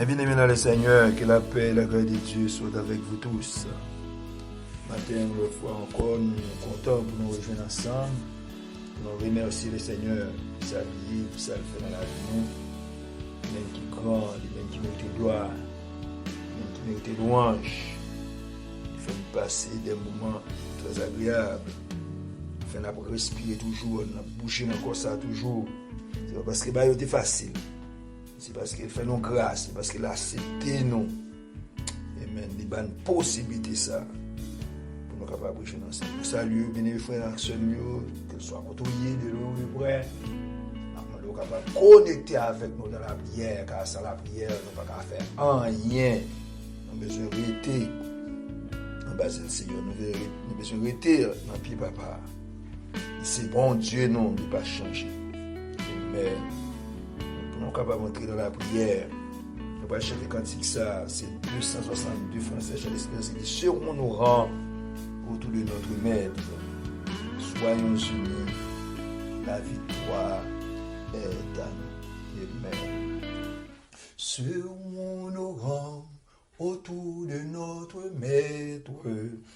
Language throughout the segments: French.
Bien-aimés dans le Seigneur, que la paix et la grâce de Dieu soient avec vous tous. Matin, une fois encore, nous sommes contents pour nous rejoindre ensemble, pour nous remercier le Seigneur pour sa vie, pour sa fait dans la vie de nous. Même qui est grand, même qui mérite gloire, même qui mérite louange. Il fait nous passer des moments très agréables. Il fait nous respirer toujours, nous bouger encore ça toujours. C'est pas parce que c'est facile. C'est parce qu'il fait nos grâces, c'est parce qu'il a accepté nous. Et même, il a une possibilité ça pour nous capables de prêcher ensemble. Nous saluons bien les frères et sœurs, qu'ils soient côtoyés de l'eau et près. Nous sommes capables de connecter avec nous dans la prière, car sans la prière, nous ne pouvons pas faire rien. Nous avons besoin de rester en bas du Seigneur. Nous avons besoin de rester dans le pied papa. C'est bon Dieu, non, il ne peut pas changer. Mais nous sommes capables d'entrer dans la prière. Nous allons chanter cantique ça, c'est 262 français, j'ai l'espérance qui dit sur nous rend autour de notre maître. Soyons unis, la victoire est à nous. Amen. Sur nous rend autour de notre maître.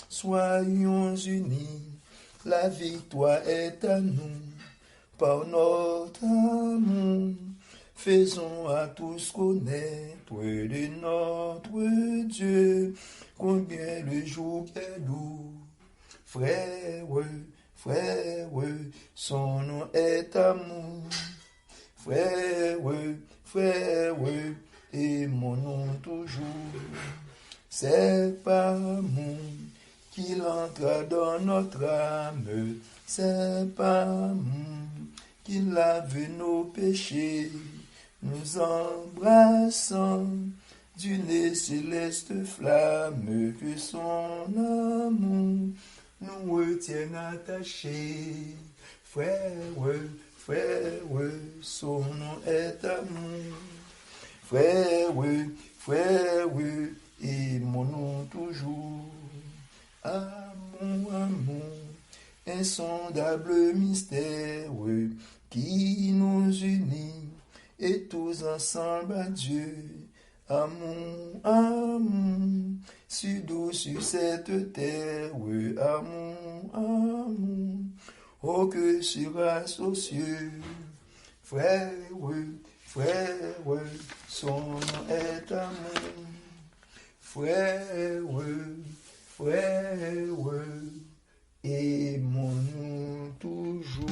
Soyons unis, la victoire est à nous. Par notre amour, faisons à tous connaître de notre Dieu, combien le jour est doux. Frère, son nom est amour. Frère, aimons-nous toujours. C'est par amour qu'il entra dans notre âme. C'est par amour qu'il lave nos péchés. Nous embrassons d'une céleste flamme, que son amour nous retienne attachés. Frère, son nom est amour. Frère, aimons-nous toujours. Amour, insondable mystère qui nous unit et tous ensemble à Dieu. Amour, si doux sur cette terre, amour, oh que sera aux cieux. Frère, son nom est amour. Frère, aimons-nous toujours.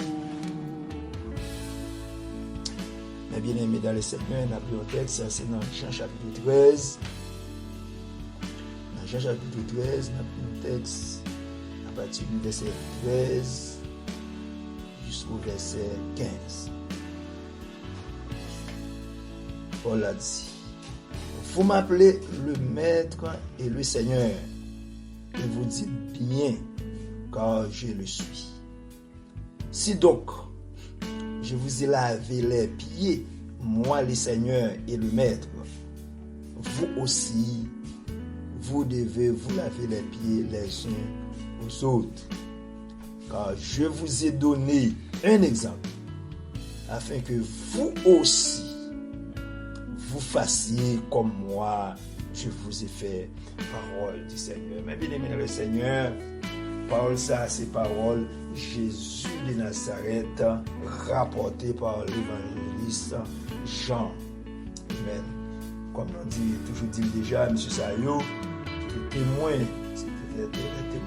Mais bien aimé dans le Seigneur, on a pris un texte, c'est dans Jean chapitre 13. Dans Jean chapitre 13, on a pris un texte à partir du verset 13 jusqu'au verset 15. Paul a dit: vous m'appelez le Maître et le Seigneur, et vous dites bien, car je le suis. Si donc je vous ai lavé les pieds, moi le Seigneur et le Maître, vous aussi, vous devez vous laver les pieds les uns aux autres. Car je vous ai donné un exemple, afin que vous aussi, vous fassiez comme moi, je vous ai fait. Parole du Seigneur. Mais bien aimé dans le Seigneur, parole ça, c'est parole Jésus de Nazareth, rapporté par l'évangéliste Jean. Amen. Comme on dit, toujours dit déjà, M. Sayo, c'était témoin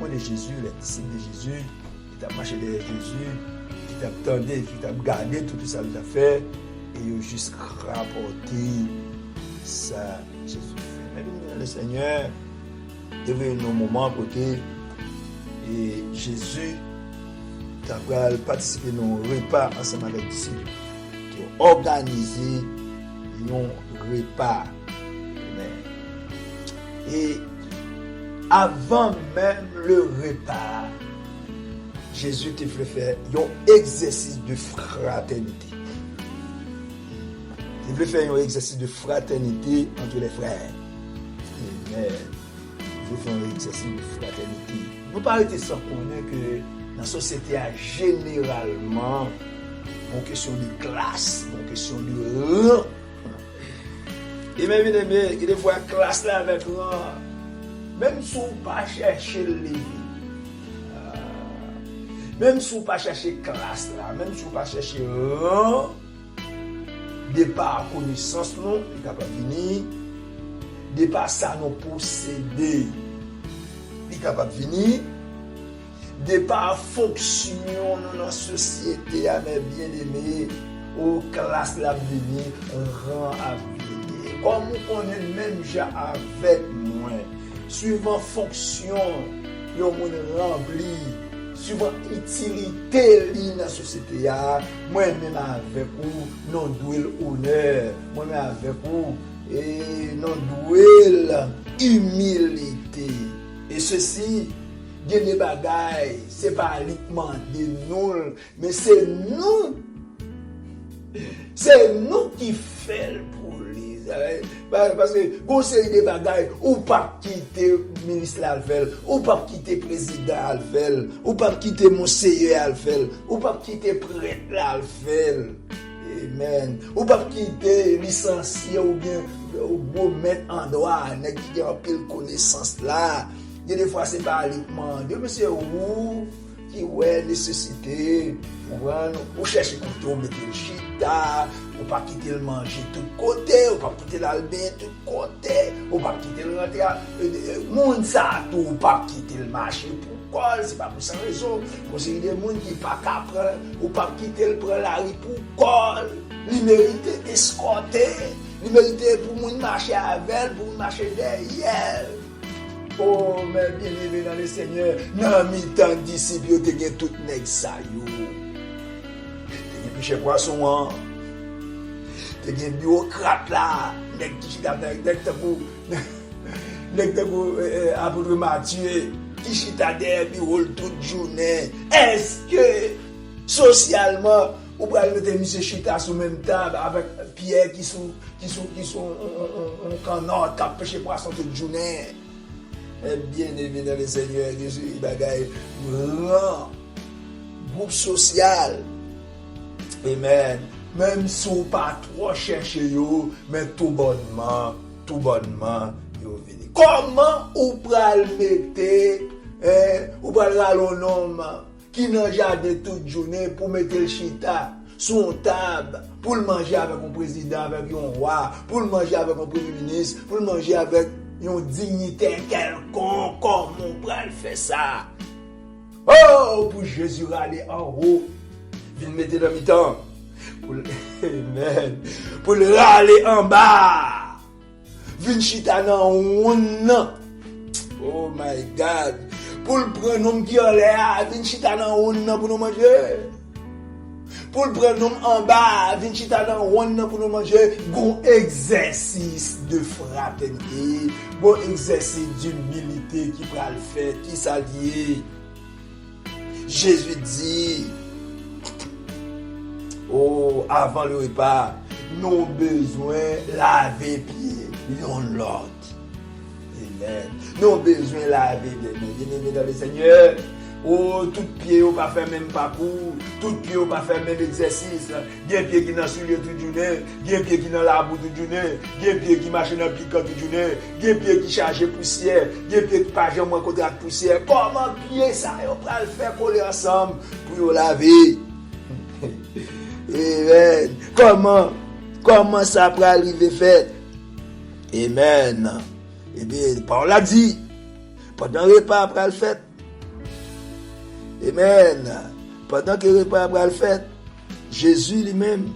de Jésus, les disciples de Jésus, qui t'a marché derrière Jésus, qui t'a attendu, qui t'a gardé tout ça qu'il a fait, et il a juste rapporté ça, Jésus fait. Mais bien le Seigneur, il y avait un moment côté, et Jésus t'a participé à nos repas ensemble avec les disciples, qui ont organisé un repas. Et avant même le repas, Jésus t'a fait faire un exercice de fraternité. Il veut faire un exercice de fraternité entre les frères. Amen. Il veut faire un exercice de fraternité. Nous pas arrêter sans connaître que dans la société généralement, en question de classe, en question de rang, Et même, bien aimé, il faut classe là avec rang. Même si on pas chercher le lever. Même si on pas chercher classe là, même si on pas chercher rang, départ connaissance non, il est capable de venir. Départ ça nous posséder, il est capable de venir. Départ fonction dans la société, mes bien-aimés, aux classes la venir, rang à venir. Comme on connaît même déjà avec moi, suivant fonction, yo moun rempli, suivant utilité dans la société, moi-même avec vous, non doué honneur, moi-même avec vous, et non doué humilité. Et ceci, il y a des bagailles, c'est pas uniquement de nous, mais c'est nous. C'est nous qui faisons pour les. Parce que, conseil des bagailles, ou pas quitter le ministre Alvel, ou pas quitter le président Alvel, ou pas quitter monseigneur Alvel, ou pas quitter le prêtre Alvel. Amen. Ou pas quitter licencié ou bien ou mettre en droit, qui a un peu de connaissance là. Il y a des fois, c'est pas uniquement Dieu, mais c'est vous qui ouais nécessité. Ou chercher couteau, mettre le chita, ou pas quitter le manger tout côté, ou pas quitter l'albin tout côté, ou pas quitter le rentrer. Moun ça tout, ou pas quitter le marché pour col, c'est pas pour sans raison. Parce qu'il y a des gens qui pas capable, ou pas quitter le prendre la rue pour col. Il mérite escorter, il mérite pour moun marcher avec, pour moun marcher derrière. Oh, mais bien aimé dans le Seigneur, dans mi-temps disciples, tu as tout nèg ça yo. Tu as piché poisson, tu as bureaucrate là, nèg qui nèg pour apôtre Matthieu, qui chita derrière bureau toute journée. Est-ce que socialement ou pour aller mettre monsieur chita sous même table avec Pierre qui sont en canard qui a pêché poisson toute journée? Bien aimé dans le Seigneur Jésus, il bagaille grand groupe social. Amen. Même si on pas trop chercher yo, mais tout bonnement, yo vini. Comment ou pral mettre ou pral ralon homme qui n'a jardin toute journée pour mettre le chita sur une table, pour le manger avec un président, avec un roi, pour le manger avec un premier ministre, pour le manger avec une dignité quelconque, comme on pourrait faire ça. Oh, pour Jésus aller en haut, viens mettre dans mi-temps. Amen. Pour le râler en bas, viens chita dans un. Oh my God. Pour le prendre homme qui en l'air, viens chita dans un pour nous manger. Pour le prendre en bas, viens chita dans one pour nous manger, bon exercice de fraternité, bon exercice d'humilité qui va le faire, qui s'allie. Jésus dit, oh, avant le repas, nous avons besoin de laver pieds, l'un l'autre. Amen. Nous avons besoin de laver pieds, bien-aimés dans le Seigneur. Oh, tout pied ou pas faire même parcours, tout pied ou pas faire même exercice. Il y a un pied qui n'a soulier toute journée, il y a un pied qui n'a la boue toute journée, il y a un pied qui marche dans le piquant toute journée, il y a un pied qui charge poussière, il y a un pied qui pas jamais en contrat de poussière. Comment pied ça, on va le faire coller ensemble pour laver? Amen. Comment ça peut arriver fait? Amen. Eh bien, Paul a dit, pendant le repas après le fait. Amen. Pendant que le repas après le fait, Jésus lui-même,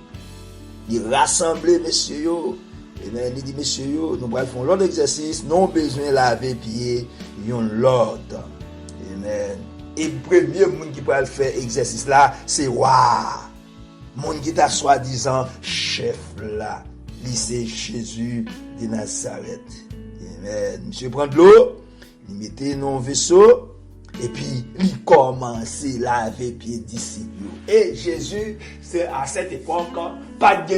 il rassemblait messieurs. Amen. Il dit, messieurs, nous allons faire l'autre exercice, nous avons besoin de laver pieds, l'autre. Amen. Et le premier monde qui peut faire exercice là, c'est roi. Monde qui t'a soi-disant chef là. C'est Jésus de Nazareth. Amen. Monsieur prend de l'eau, il mettait dans un vaisseau. Et puis, il commençait à laver pieds disciples. Et Jésus, c'est à cette époque, pas de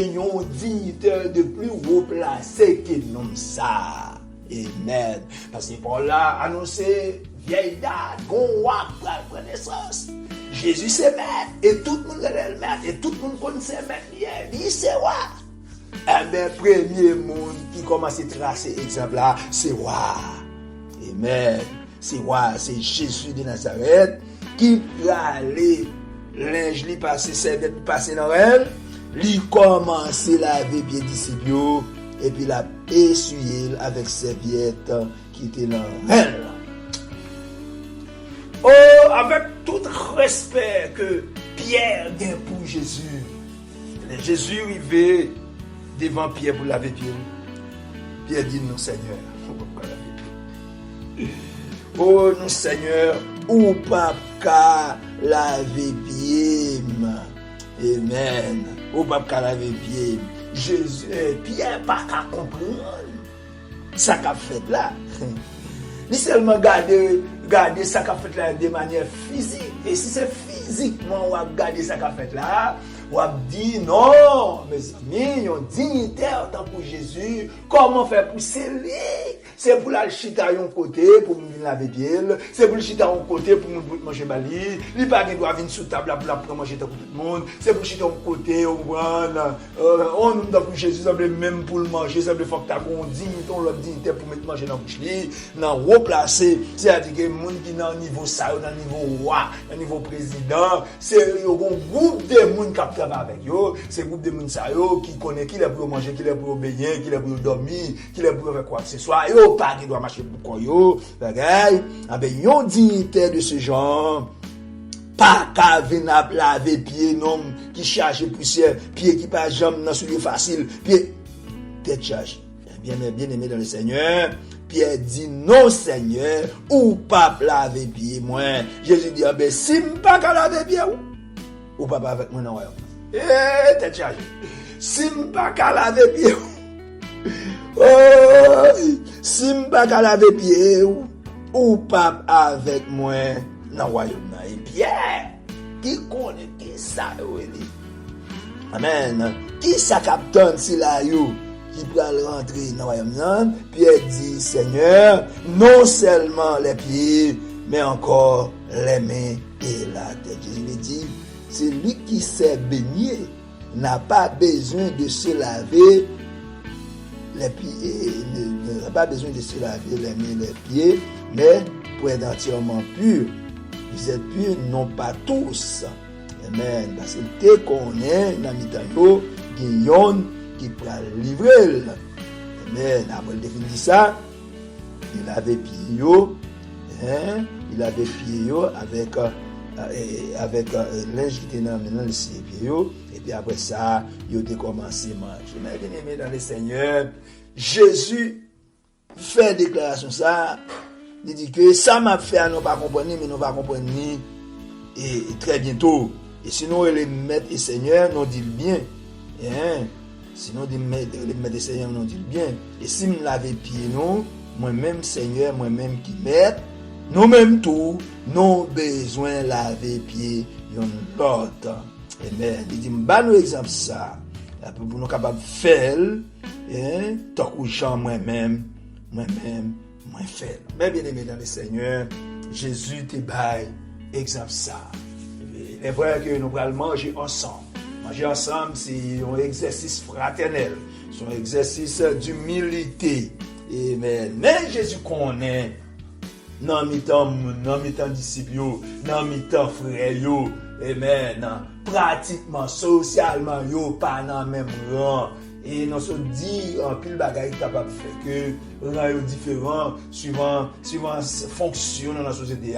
dignitaire de plus haut placé que nous ça. Amen. Parce que Paul a annoncé, vieille date, qu'on va prendre naissance. Jésus c'est maître, et tout le monde est le maître, et tout le monde connaît maître. Il dit c'est roi. Eh bien, premier monde qui commence à tracer exemple là, c'est roi. Amen. C'est roi, c'est Jésus de Nazareth qui allait linge li passé, serviette passé dans elle, li commence à laver pied disciples et puis la essuyer avec serviette qui était dans elle. Oh, avec tout respect que Pierre gagne pour Jésus. Jésus arrivé devant Pierre pour laver pied. Pierre dit non Seigneur, oh non Seigneur, ou pas qu'à laver pied. Amen. Ou pas qu'à laver pied. Jésus, Pierre pas qu'à comprendre ça qu'a fait là. Ni seulement garder ça qu'a fait là de manière physique. Et si c'est physiquement on va garder ça qu'a fait là, on va dire non, mes amis, on dignitaire tant pour Jésus. Comment faire pour sceller? C'est pour la chita yon côté pour me laver pied, c'est pour le chita yon côté pour me manger bali, li pas doit venir sous table pour manger tout le monde, c'est pour le chita yon côté on nous pour Jésus, ça même pour le manger, ça veut faut que tu as dignité, on l'autre dignité pour mettre manger dans bouche li, dans replacer, c'est-à-dire que monde qui dans niveau ça, dans niveau roi, dans niveau président, c'est un groupe de monde qui travaille avec yo, c'est groupe de monde ça yo qui connaît qui est pour manger, qui est pour obéir, qui est pour dormir, qui est pour faire quoi que ce soit. Pas qui doit marcher pour yo, bagay, avec yon dignité de ce genre, pas qu'à venir laver pied non qui charge poussière, pied qui pas jambe dans soulier facile, pied tête charge. Bien aimé dans le Seigneur, Pierre dit non Seigneur, ou pas laver pied moi. Jésus dit ben si pas qu'à laver pied ou pas avec moi non. Tête charge. Si pas qu'à laver pied oh, si m'pa ka lave pied ou pas avec moi dans royaume là et Pierre qui connaît qui ça oui. Amen. Qui ça captain si là yo qui peut rentrer dans royaume là? Pierre dit Seigneur, non seulement les pieds mais encore les mains et la tête. Jésus dit celui qui s'est baigné n'a pas besoin de se laver les pieds, n'a pas besoin de se laver les mains et les pieds, mais pour être entièrement pur. Vous êtes purs, non pas tous. Amen. Parce que te connaît, dans le temps, qui peut livrer. Amen. Après, il définit ça, il avait pied, il avait pied avec linge qui était dans le pied. Et puis après ça, il a commencé à manger. Mais bien aimé dans le Seigneur, Jésus fait déclaration ça. Il dit que ça m'a fait, nous pas comprendre, mais nous pas comprendre et très bientôt. Et sinon, les maîtres et Seigneur nous dit bien. Sinon, les maîtres et Seigneur nous dit bien. Et si nous l'avons pied, nous, moi-même Seigneur, moi-même qui m'aide, nous-mêmes tout, nous besoin laver pied l'autre. Amen. Il dit, nous exemple ça. Pour nous capables de faire, tant que Jean moi-même, moi faire. Mais bien aimé dans le Seigneur, Jésus te baille exemple ça. Il est vrai que nous allons manger ensemble. Manger ensemble, c'est un exercice fraternel, c'est un exercice d'humilité. Amen. Mais Jésus connaît, dans mi-temps disciples, dans mi-temps frères, amen, pratiquement, socialement, yo pas dans le même rang. Et nous se dit en pile bagaille capable de faire que rang différent suivant fonction dans la société,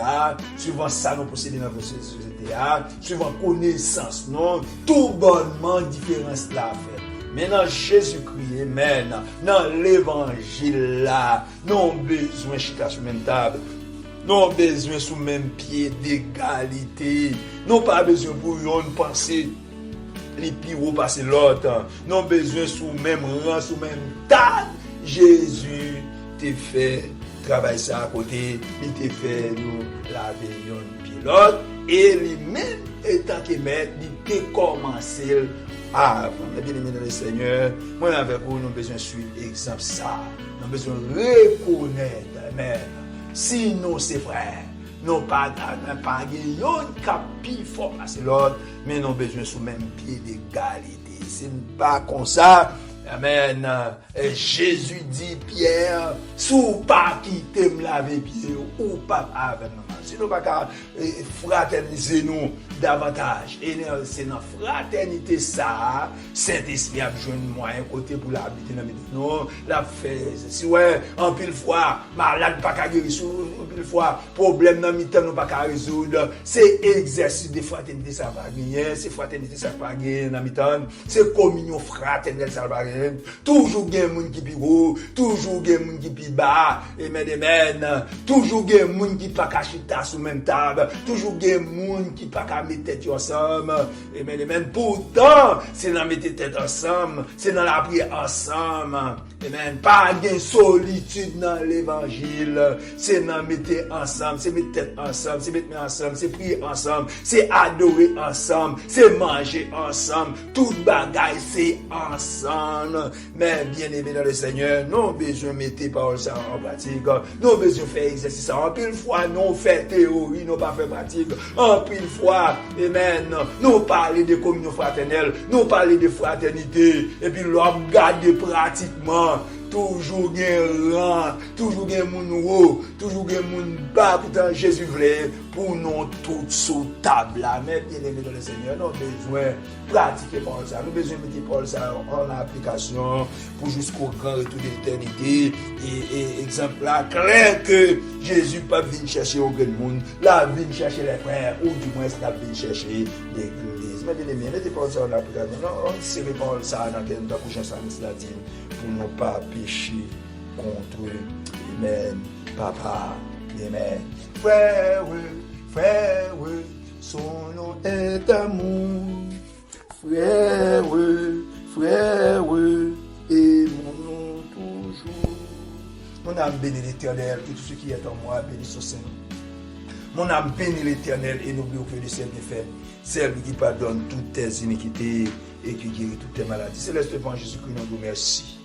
suivant ça nous posséder dans la société, suivant connaissance, non, tout bonnement différence là fait. Maintenant, Jésus-Christ, amen, dans l'évangile là, non besoin chita sur même table, non besoin sous même pied d'égalité, non pas besoin pour une pensée les pires passer l'autre, non besoin sous même rang, sous même table. Jésus te fait travailler ça à côté, il te fait nous laver une pilote et lui-même étant que maître, il te commencé avant. Mais bien aimé dans le Seigneur, moi avec vous, nous avons besoin de suivre exemple ça. Nous avons besoin de reconnaître, amen. Sinon, c'est vrai. Non pas yon capi fort c'est l'autre, mais nous avons besoin sous même pied d'égalité. C'est pas comme ça, Amen. Et Jésus dit, Pierre, sous pas quitter me laver pied ou pas avec nous. Si nous pas fraterniser nous davantage. Et c'est dans fraternité ça, Saint-Esprit a besoin de moyen côté pour l'habiter dans nous. La fait, si ouais, en pile fois, malade pas qu'à guérir, en pile fois, problème dans mi-temps nous pas qu'à résoudre. C'est exercice de fraternité ça va gagner, c'est fraternité ça va gagner dans mi-temps, c'est communion fraternelle ça va gagner. Toujours gen moun qui pi haut, toujours gen moun qui pi bas, amen. Toujours gen moun qui pas qu'à chita sous même table, toujours gen moun qui pas qu'à mettre tête ensemble, amen. Pourtant, c'est dans mettre tête ensemble, c'est dans la prière ensemble, amen. Pas gen solitude dans l'évangile, c'est dans mettre ensemble, c'est mettre tête ensemble, c'est mettre ensemble, c'est prier ensemble, c'est adorer ensemble, c'est manger ensemble, toute bagaille c'est ensemble. Mais bien aimé dans le Seigneur, nous avons besoin de mettre paroles ça en pratique, nous avons besoin de faire exercice en pile fois, nous fait théorie, nous pas fait pratique, en pile fois, amen, nous parler de communion fraternelle, nous parler de fraternité, et puis l'homme garde pratiquement. Toujours gen rang, toujours gen moun haut, toujours gen moun bas, pourtant Jésus voulait pour nous toutes sous table là. Mais bien aimé dans le Seigneur, nous avons besoin de pratiquer par ça, nous avons besoin de mettre par ça en application pour jusqu'au grand retour de l'éternité. Et exemple là, clair que Jésus pas venu chercher au grand monde, là venu chercher les frères, ou du moins il venu chercher l'église. Mais bien aimé, mettez par ça en application, on se répond ça dans le prochain samedi là pour ne pas pécher contre eux. Amen. Papa. Amen. Frère, son nom est amour. Frère, et mon nom toujours. Mon âme bénit l'Éternel, et tout ce qui est en moi bénit son Saint. Mon âme bénit l'Éternel et n'oublie aucun de ses bienfaits. C'est lui qui pardonne toutes tes iniquités et qui guérit toutes tes maladies. Célestement, Jésus-Christ, nous vous remercie.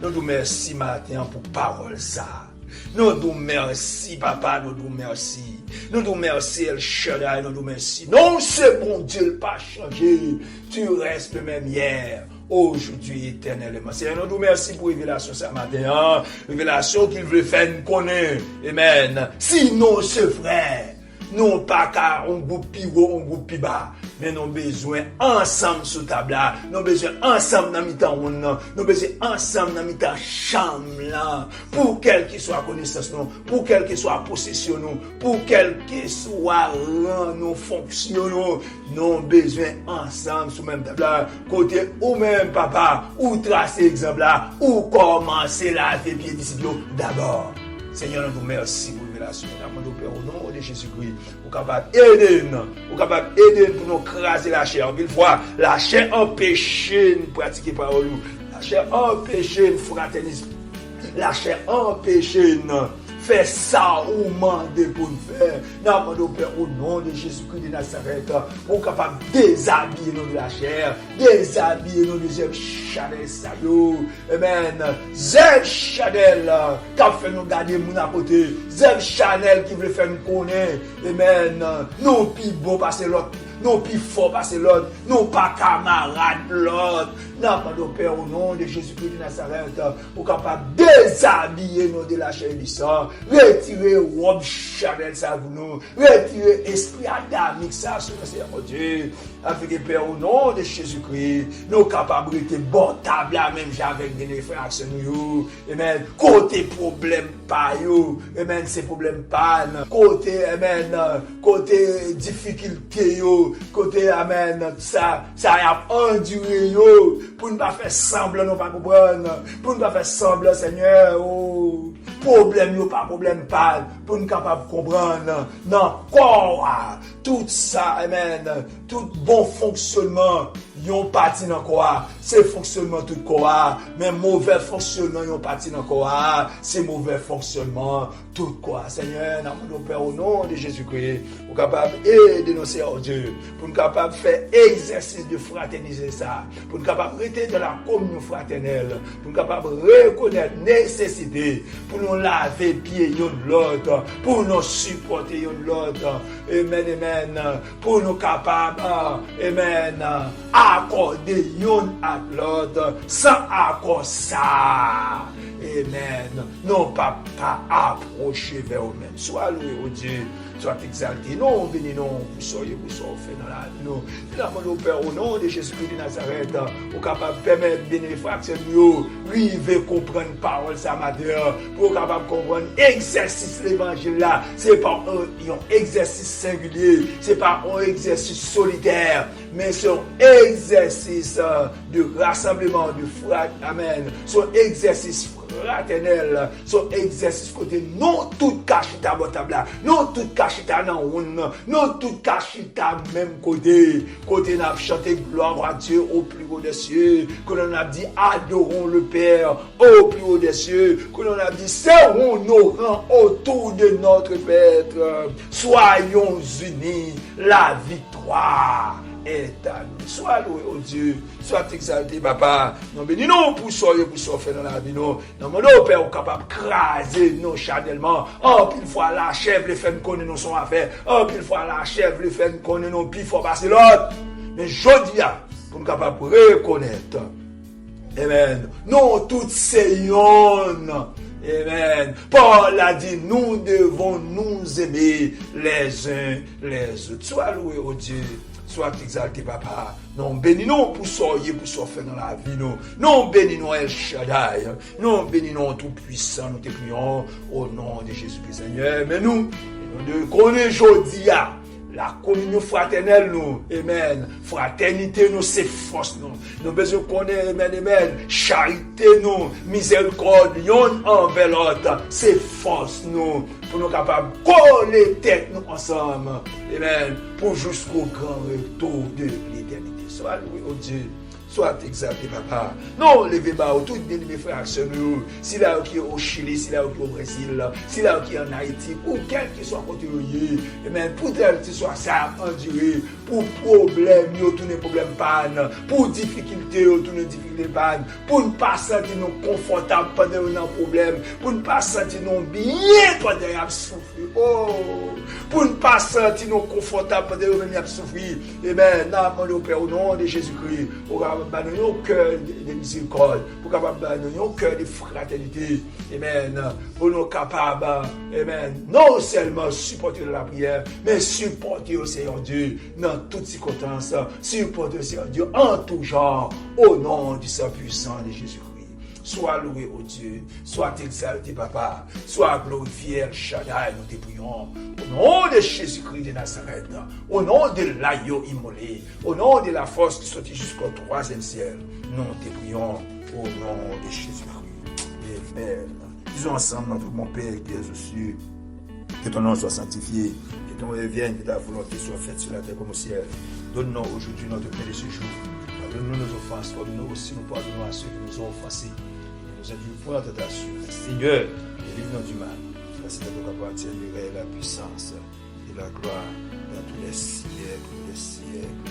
Nous vous remercions matin pour parole ça. Nous vous remercions, papa, nous vous remercions. Nous vous remercions, El Shaddai, nous vous remercions. Non, c'est bon Dieu, pas changé. Tu restes le même hier, aujourd'hui, éternellement. Seigneur, nous vous remercions pour révélation ce matin. Révélation qu'il veut faire nous connaître. Amen. Sinon, ce frère, non pas car on groupe plus haut, on groupe plus bas, mais nous avons besoin ensemble sous table là, nous avons besoin ensemble dans mi-temps, nous avons besoin ensemble dans mi-temps chambre là, pour quel que soit connaissance nous, pour quel que soit possession nous, pour quel que soit rang nous fonction nous avons besoin ensemble sous même table là, côté ou même papa, ou tracer exemple là, ou commencer la vie pied disciple d'abord. Seigneur, nous vous remercions pour révélation. Nous Père au nom de Jésus-Christ, vous capable d'aider pour nous craser la chair. En une fois, la chair empêche de pratiquer parole. La chair empêche de fraterniser. La chair empêche de faire ça ou demander pour nous faire. Nous demandons Père au nom de Jésus-Christ de Nazareth, pour capable déshabiller nous de la chair, déshabiller nous de Zeb Chanel Sayo. Amen. Zeb Chanel qui a fait nous garder mon à côté. Zeb Chanel qui veut faire nous connaître. Amen. Nous plus beau passer l'autre. Nous plus fort passer l'autre. Nous pas camarades l'autre. Nous Père au nom de Jésus-Christ de Nazareth, pour capable déshabiller nous de la chair du sang, retirer robe Chanel ça pour nous, retirer esprit adamique ça sur le Seigneur mon Dieu, avec Père au nom de Jésus-Christ, nous capables de bon table même avec des fractions nous, amen, côté problème pas yo, amen, c'est problème pas, côté amen, côté difficulté yo, côté amen, ça a enduré yo, pour ne pas faire semblant, nous pas comprendre, pour ne pas faire semblant, Seigneur, oh, problème, yo pas problème, pas, pour nous capable comprendre, non, quoi, tout ça, amen, tout bon fonctionnement, yon parti dans quoi, c'est fonctionnement tout quoi, mais mauvais fonctionnement, yon parti dans quoi, c'est mauvais fonctionnement tout quoi, Seigneur, nous Père au nom de Jésus-Christ, pour capable aider nos Seigneur Dieu, pour nous capable faire exercice de fraterniser ça, pour nous capable rester dans la communion fraternelle, pour nous capable reconnaître nécessité, pour nous nous laver pieds yon l'autre, pour nous supporter yon l'autre. Amen, amen. Pour nous capables, amen, accorder yon à l'autre, sans accord ça. Amen. Non pas approcher vers eux-mêmes. Sois loué au Dieu, soit exalté. Non, béni, non, vous soyez fait dans la vie. Non, nous Père, au nom de Jésus-Christ de Nazareth, vous capable de permettre bénéfaction, lui, veut comprendre la parole, ça m'a dit, pour capable de comprendre l'exercice de l'évangile là. C'est pas un exercice singulier, c'est pas un exercice solitaire, mais c'est un exercice de rassemblement, de frère, amen. Son exercice fraternel, son exercice côté non tout cachita botable, non tout cachita nan on, non tout cachita même côté n'a chanté gloire à Dieu au plus haut des cieux, que l'on a dit adorons le Père au plus haut des cieux, que l'on a dit serrons nos rangs autour de notre Maître, soyons unis, la victoire est à nous. Sois loué au Dieu, sois exalté, papa. Non, bénis nous pour faire dans la vie. Non, mon Père, capable de craser nos charnellement. Oh, pile fois la chèvre, les femmes connaissent nos son affaires. Oh, pile fois la chèvre, les femmes connaissent nos pifs, faut passer l'autre. Mais je dis, pour nous capable de reconnaître. Amen. Non, toutes ces yonnes. Amen. Paul a dit, nous devons nous aimer les uns les autres. Sois loué au Dieu. Soit exalté, papa. Non, bénis-nous pour soyez, pour faire dans la vie, nous. Non, bénis-nous El Shaddai. Non, bénis-nous tout-puissant. Nous te prions au nom de Jésus-Christ, Seigneur. Mais nous connaissons aujourd'hui la communion fraternelle, nous. Amen. Fraternité, nous, c'est force, nous. Nous besoin connaître, amen. Charité, nous. Miséricorde, yon envers l'autre. C'est force, nous. Pour nous capables de coller tête, nous, ensemble. Amen. Pour jusqu'au grand retour de l'éternité. Sois loué au Dieu. Soit exalté, papa. Non, levez bas, tout bien mes frères et sœurs, si là qui est au Chili, si là qui est au Brésil, si là qui est en Haïti, pour quel que soit côté, amen, pour tel que soit ça enduré, pour problème, tous les problèmes panne, pour difficulté, tous les difficultés panne, pour ne pas sentir nous confortables pendant un problème, pour ne pas sentir nous bien pendant un souffrir, oh, pour ne pas sentir nous confortables pendant un souffrir, amen, non, mon Père, au nom de Jésus-Christ, au cœur de miséricorde, pour capable au cœur de fraternité, amen, pour nous capables, amen, non seulement supporter la prière, mais supporter au Seigneur Dieu dans toutes circonstances, supporter au Seigneur Dieu en tout genre, au nom du Saint puissant de Jésus-Christ. Sois loué au Dieu, sois exalté, papa, sois glorifié, El Shaddai, nous te prions, au nom de Jésus-Christ de Nazareth, au nom de l'agneau immolé, au nom de la force qui sortit jusqu'au troisième ciel, nous te prions, au nom de Jésus-Christ. Amen. Disons ensemble, notre mon Père qui est aux cieux, que ton nom soit sanctifié, que ton règne vienne, que ta volonté soit faite sur la terre comme au ciel. Donne-nous aujourd'hui notre pain de ce jour. Pardonne-nous nos offenses, pardonne-nous aussi nous pardonnons à ceux qui nous ont offensés. Et nous induis pour la tentation. Seigneur, délivre-nous du mal. Parce que nous appartient la puissance et la gloire dans tous les siècles, les siècles.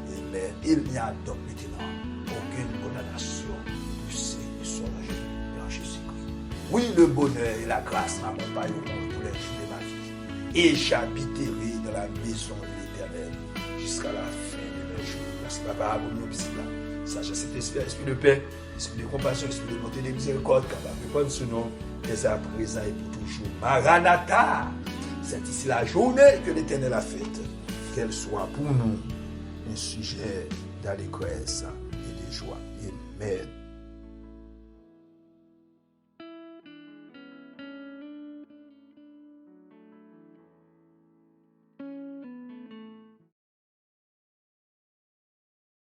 Amen. Il n'y a donc maintenant aucune condamnation pour ceux qui sont dans Jésus-Christ. Oui, le bonheur et la grâce m'accompagneront tous les jours de ma vie. Et j'habiterai dans la maison de l'Éternel jusqu'à la fin de mes jours. Merci, papa, pour nous, sagesse, esprit de paix, esprit de compassion, esprit de bonté, de miséricorde, capable de répondre ce nom, dès à présent et pour toujours. Maranatha, c'est ici la journée que l'Éternel a faite. Qu'elle soit pour nous un sujet d'allégresse et de joie. Amen.